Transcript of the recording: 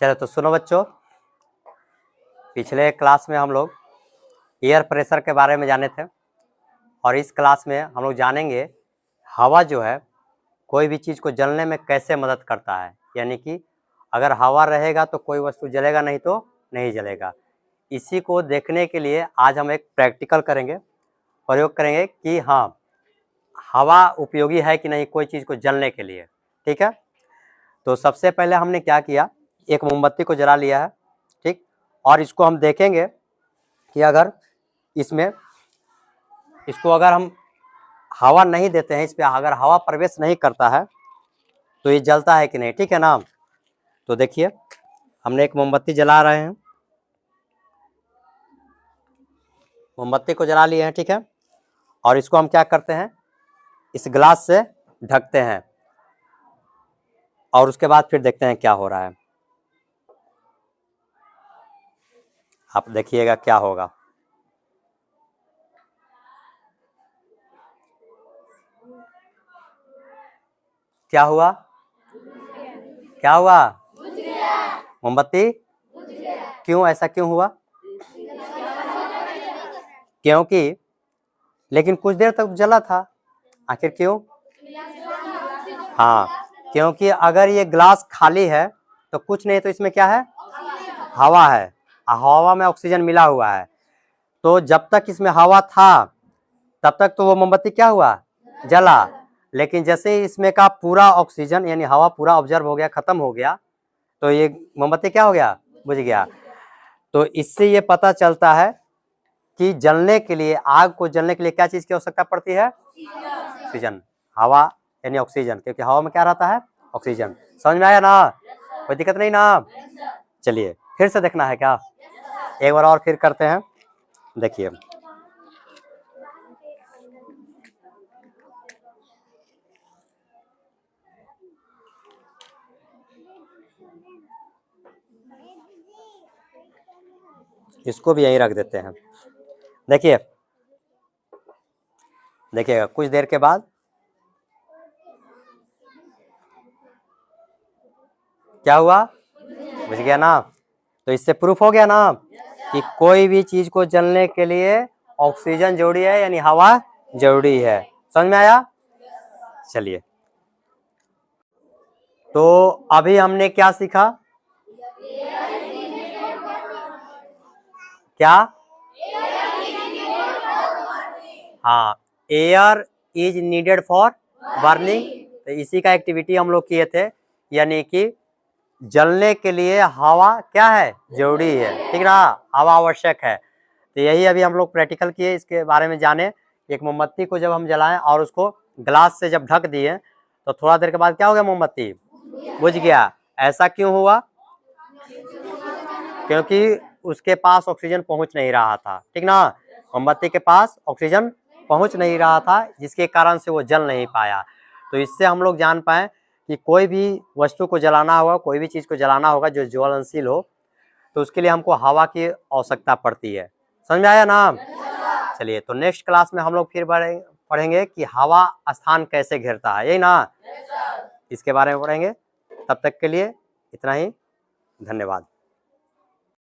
चलो तो सुनो बच्चों, पिछले क्लास में हम लोग एयर प्रेशर के बारे में जाने थे और इस क्लास में हम लोग जानेंगे हवा जो है कोई भी चीज़ को जलने में कैसे मदद करता है। यानी कि अगर हवा रहेगा तो कोई वस्तु जलेगा, नहीं तो नहीं जलेगा। इसी को देखने के लिए आज हम एक प्रैक्टिकल करेंगे, प्रयोग करेंगे कि हाँ हवा उपयोगी है कि नहीं कोई चीज़ को जलने के लिए। ठीक है, तो सबसे पहले हमने क्या किया, एक मोमबत्ती को जला लिया है, ठीक। और इसको हम देखेंगे कि अगर इसको अगर हम हवा नहीं देते हैं, इस पर अगर हवा प्रवेश नहीं करता है तो ये जलता है कि नहीं। ठीक है ना। तो देखिए हमने एक मोमबत्ती जला रहे हैं, मोमबत्ती को जला लिए हैं, ठीक है। और इसको हम क्या करते हैं, इस ग्लास से ढकते हैं और उसके बाद फिर देखते हैं क्या हो रहा है। आप देखिएगा क्या होगा। क्या हुआ, क्या हुआ? मोमबत्ती क्यों, ऐसा क्यों हुआ? क्योंकि लेकिन कुछ देर तक जला था, आखिर क्यों? हाँ, क्योंकि अगर ये ग्लास खाली है तो कुछ नहीं, तो इसमें क्या है, हवा है, हवा में ऑक्सीजन मिला हुआ है। तो जब तक इसमें हवा था तब तक तो वो मोमबत्ती क्या हुआ, जला। लेकिन जैसे ही इसमें का पूरा ऑक्सीजन यानी हवा पूरा ऑब्जर्व हो गया, खत्म हो गया, तो ये मोमबत्ती क्या हो गया, बुझ गया। तो इससे ये पता चलता है कि जलने के लिए, आग को जलने के लिए क्या चीज की आवश्यकता पड़ती है, ऑक्सीजन। हवा यानी ऑक्सीजन, क्योंकि हवा में क्या रहता है, ऑक्सीजन। समझ में आया ना, कोई दिक्कत नहीं ना। चलिए फिर से देखना है क्या, एक बार और फिर करते हैं। देखिए इसको भी यहीं रख देते हैं। देखिए देखिएगा कुछ देर के बाद क्या हुआ, बुझ गया ना। तो इससे प्रूफ हो गया ना कि कोई भी चीज को जलने के लिए ऑक्सीजन जरूरी है, यानी हवा जरूरी है। समझ में आया। चलिए तो अभी हमने क्या सीखा, क्या? हाँ, air is needed for burning. तो इसी का एक्टिविटी हम लोग किए थे, यानी कि जलने के लिए हवा क्या है, जरूरी है। ठीक ना, हवा आवश्यक है। तो यही अभी हम लोग प्रैक्टिकल किए, इसके बारे में जाने। एक मोमबत्ती को जब हम जलाएं और उसको ग्लास से जब ढक दिए तो थोड़ा देर के बाद क्या हो गया, मोमबत्ती बुझ गया। ऐसा क्यों हुआ, क्योंकि उसके पास ऑक्सीजन पहुंच नहीं रहा था। ठीक ना, मोमबत्ती के पास ऑक्सीजन पहुंच नहीं रहा था, जिसके कारण से वो जल नहीं पाया। तो इससे हम लोग जान पाए कि कोई भी वस्तु को जलाना होगा, कोई भी चीज को जलाना होगा जो ज्वलनशील हो, तो उसके लिए हमको हवा की आवश्यकता पड़ती है। समझ में आया ना। चलिए तो नेक्स्ट क्लास में हम लोग फिर पढ़ेंगे कि हवा स्थान कैसे घेरता है, यही ना, इसके बारे में पढ़ेंगे। तब तक के लिए इतना ही, धन्यवाद।